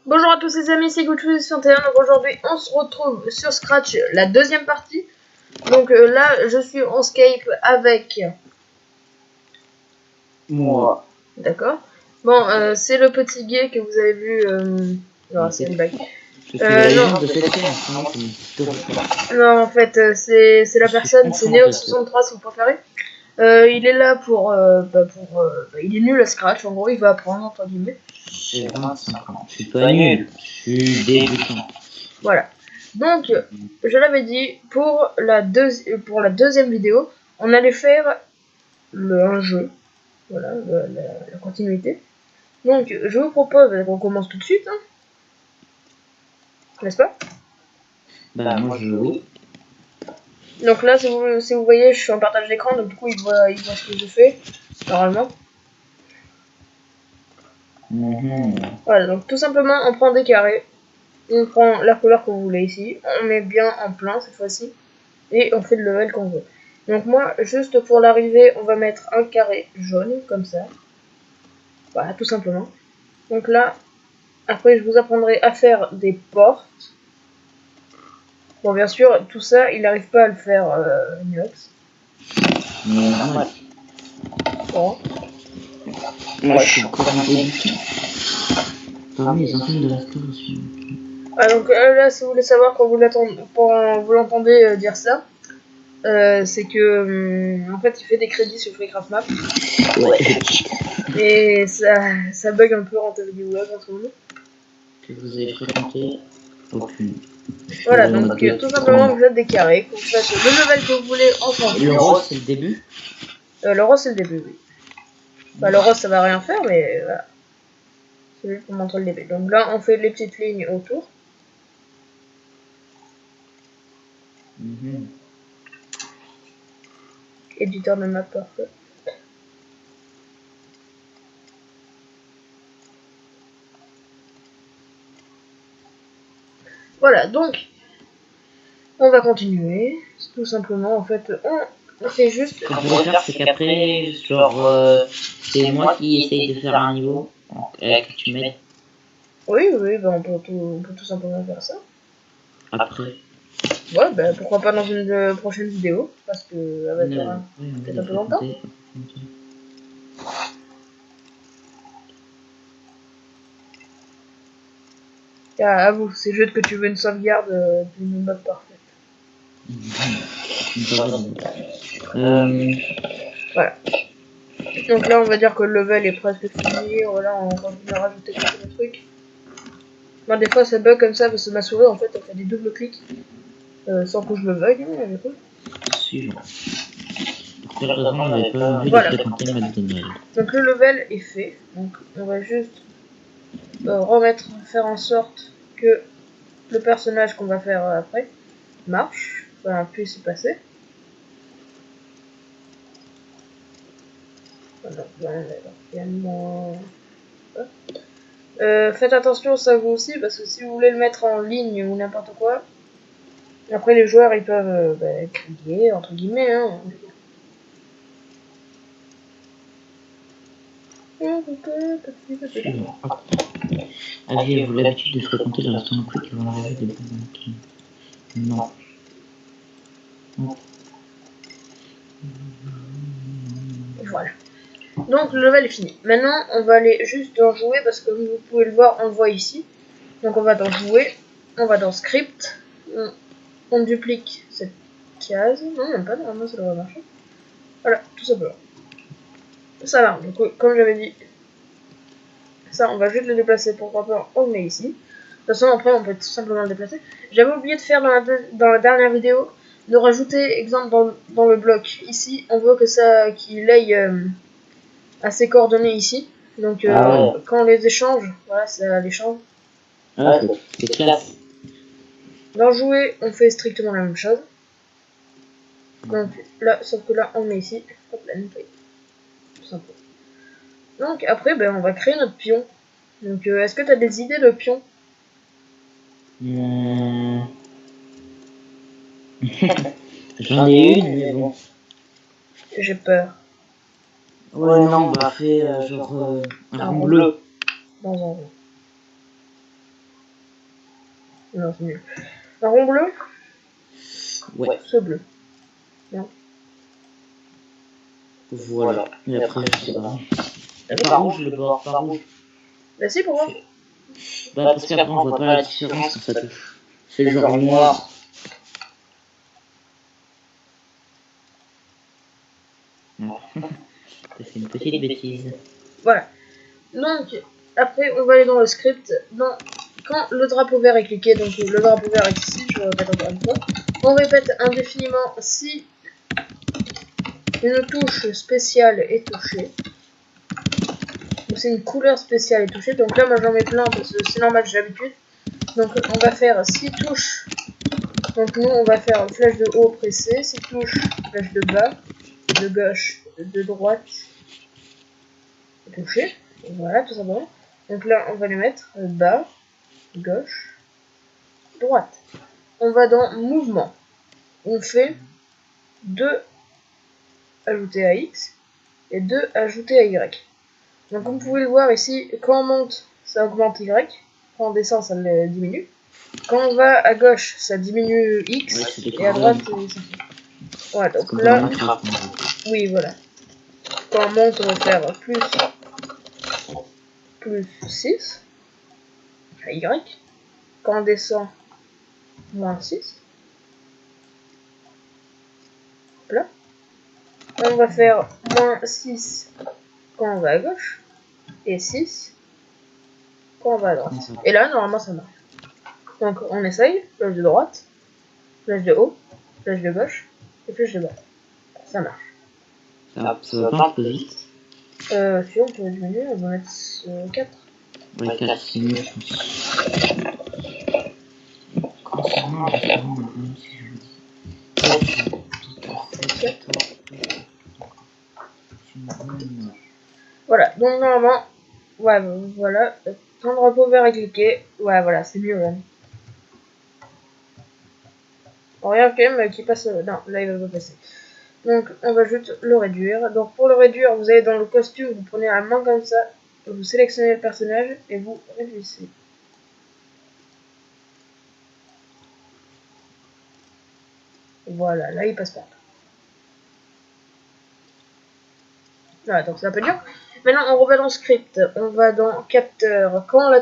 Bonjour à tous les amis, c'est Goodfood61. Donc aujourd'hui on se retrouve sur Scratch, la deuxième partie. Donc là je suis en Skype avec moi. D'accord. Bon, c'est le petit gay que vous avez vu. Non, c'est une blague. Je suis la légende non. de cette chaîne. Non, en fait, c'est la personne, c'est Neo63 si vous préférez. Il est là pour, il est nul à Scratch, en gros, il va apprendre, entre guillemets. J'ai 25 ans. Je suis pas nul, je suis débutant. Voilà. Donc, je l'avais dit, pour la deuxième vidéo, on allait faire un jeu. Voilà, la continuité. Donc, je vous propose qu'on commence tout de suite. Hein. N'est-ce pas? Bah, moi je oui. Donc là, si vous voyez, je suis en partage d'écran, donc du coup, il voit ce que je fais, normalement. Voilà, donc tout simplement, on prend des carrés. On prend la couleur que vous voulez ici. On met bien en plein cette fois-ci. Et on fait le level qu'on veut. Donc moi, juste pour l'arrivée, on va mettre un carré jaune, comme ça. Voilà, tout simplement. Donc là, après, je vous apprendrai à faire des portes. Bon, bien sûr, tout ça, il n'arrive pas à le faire Inox. Normal. Bon. Moi je suis encore un débutant. Parmi les anciennes de la aussi. Ah, donc là, si vous voulez savoir quand vous l'entendez dire ça, c'est que en fait il fait des crédits sur FreeCraftMap. Ouais. Et ça bug un peu Rentable du web en ce moment. Que vous avez fréquenté aucune. Voilà, donc tout simplement vous faites des carrés, vous faites le level que vous voulez en fonction. Le rose c'est le début. Le rose c'est le début, oui. Bah, le rose ça va rien faire, mais voilà. C'est juste pour montrer le début. Donc là on fait les petites lignes autour. Éditeur de map parfait. Voilà, donc on va continuer. Tout simplement, en fait, on fait juste. Ce qu'on pourrait faire, c'est qu'après, genre, c'est moi qui essaye de faire un niveau que tu m'aides. Oui, bah on peut tout simplement faire ça. Après. Ouais, bah pourquoi pas dans une prochaine vidéo, parce que ça va être peut-être un peu longtemps. Ah, avoue, c'est juste que tu veux une sauvegarde d'une mode parfaite. Voilà. Donc là, on va dire que le level est presque fini. Voilà, on continue à rajouter quelques trucs. Moi, des fois, ça bug comme ça parce que ma souris, en fait, elle fait des doubles clics sans que je le veuille. Du coup. Suivant. Pour quelle raison on n'avait pas envie de fréquenter McDonald's? Donc le level est fait. Donc on va juste faire en sorte que le personnage qu'on va faire après marche, puisse y passer. Faites attention ça vous aussi, parce que si vous voulez le mettre en ligne ou n'importe quoi, après les joueurs ils peuvent crier entre guillemets. Hein. Aviez-vous l'habitude de fréquenter le restaurant quick avant l'arrivée des banques? Non. Voilà. Donc le level est fini. Maintenant on va aller juste dans jouer, parce que comme vous pouvez le voir, on le voit ici. Donc on va dans jouer, on va dans script, on duplique cette case. Non, même pas, normalement ça devrait marcher. Voilà, tout simplement. Ça marche. Donc comme j'avais dit, ça on va juste le déplacer. Pourquoi pas, on le met ici. De toute façon après on peut tout simplement le déplacer. J'avais oublié de faire dans la dernière vidéo, de rajouter, exemple dans le bloc ici, on veut que ça qu'il aille à ses coordonnées ici. Donc quand on les échange, voilà, ça les change. Ah, c'est classe. Dans jouer, on fait strictement la même chose. Donc là, sauf que là, on met ici. Hop là, nettoyer. Tout simplement. Donc après, on va créer notre pion. Donc est-ce que tu as des idées de pion? J'en ai une, mais bon. J'ai peur. Ouais, non, on va faire genre un rond bleu. Dans un rond. Non, c'est nul. Un rond bleu? Ouais. Ce bleu. Voilà. Et après, je sais pas. Ah, Pas rouge le bord, pas rouge. Bah si, pourquoi? Bah parce qu'après on voit pas la différence quand ça touche. C'est le genre noir. Non. T'as fait une petite bêtise. Voilà. Donc, après, on va aller dans le script. Quand le drapeau vert est cliqué, donc le drapeau vert est ici, je répète encore une fois. On répète indéfiniment si une touche spéciale est touchée. Donc c'est une couleur spéciale est touchée. Donc là, moi j'en mets plein parce que c'est normal, j'ai l'habitude. Donc on va faire 6 touches. Donc nous, on va faire flèche de haut pressée, 6 touches, flèche de bas, de gauche, de droite, toucher. Voilà, tout simplement. Donc là, on va les mettre bas, gauche, droite. On va dans mouvement. On fait 2 ajouter à X et 2 ajouter à Y. Donc comme vous pouvez le voir ici, quand on monte, ça augmente Y. Quand on descend, ça le diminue. Quand on va à gauche, ça diminue X. Ouais, et à droite, ça fait. Voilà, donc là, oui, voilà. Quand on monte, on va faire plus 6 à Y. Quand on descend, moins 6. Là. On va faire moins 6 quand on va à gauche. Et 6 quand on va à droite. Et là, normalement, ça marche. Donc, on essaye. Flèche de droite, flèche de haut, flèche de gauche et flèche de bas. Ça marche. Ça va pas un peu vite. Si on peut diminuer, on va mettre 4. Ouais, 4, c'est mieux, je pense. Concernant la forme, si je vous dis. Voilà, donc normalement, ouais, voilà. Quand le drapeau vert est cliqué, ouais, voilà, c'est mieux. Hein. On regarde quand même qui passe. Non, là il va pas passer. Donc on va juste le réduire. Donc pour le réduire, vous allez dans le costume, vous prenez la main comme ça, vous sélectionnez le personnage et vous réduisez. Voilà, là il passe pas. Voilà, donc c'est un peu dur. Maintenant on revient dans le script, on va dans capteur. Quand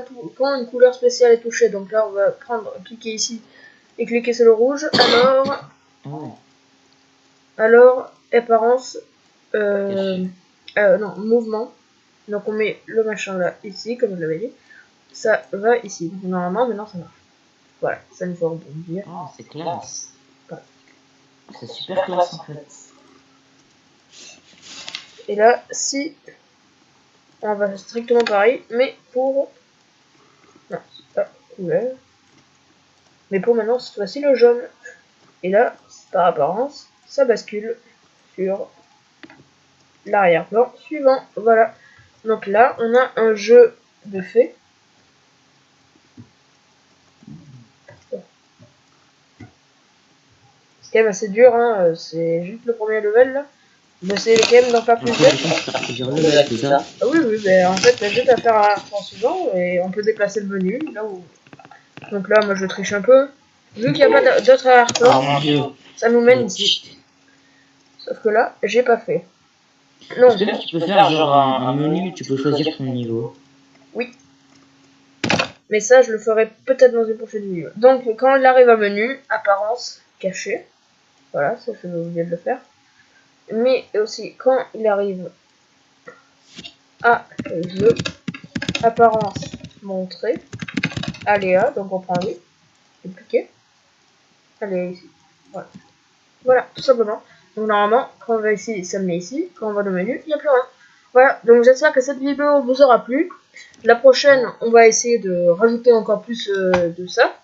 une couleur spéciale est touchée, donc là on va cliquer ici et cliquer sur le rouge. Alors apparence, non, mouvement. Donc on met le machin là, ici, comme je l'avais dit. Ça va ici. Donc normalement, maintenant ça marche. Voilà, ça nous fait rebondir. Oh, c'est classe. Voilà. C'est super classe en fait. Et là, si on va strictement pareil, mais pour... Non, c'est pas couleur. Mais pour maintenant, cette fois-ci, le jaune. Et là, par apparence, ça bascule sur l'arrière-plan suivant. Voilà. Donc là, on a un jeu de faits. C'est quand même assez dur, hein. C'est juste le premier level là. Mais c'est quand même d'en faire plusieurs. Ah oui, oui, ben en fait, t'as juste à faire un plan suivant et on peut déplacer le menu là où. Donc là, moi je triche un peu. Vu qu'il n'y a pas d'autres arrière-plan, ça nous mène ici. Sauf que là, j'ai pas fait. Non. Parce que là, tu peux faire genre un menu, tu peux choisir ton niveau. Oui. Mais ça, je le ferai peut-être dans une prochaine vidéo. Donc, quand il arrive à menu, apparence cachée. Voilà, ça, je vais oublier de le faire. Mais aussi, quand il arrive à jeu, apparence montrée, aléa, donc on prend lui, dupliquer, aléa ici. Voilà. Voilà, tout simplement. Donc normalement, quand on va ici, ça me met ici. Quand on va dans le menu, il n'y a plus rien. Voilà, donc j'espère que cette vidéo vous aura plu. La prochaine, on va essayer de rajouter encore plus de ça.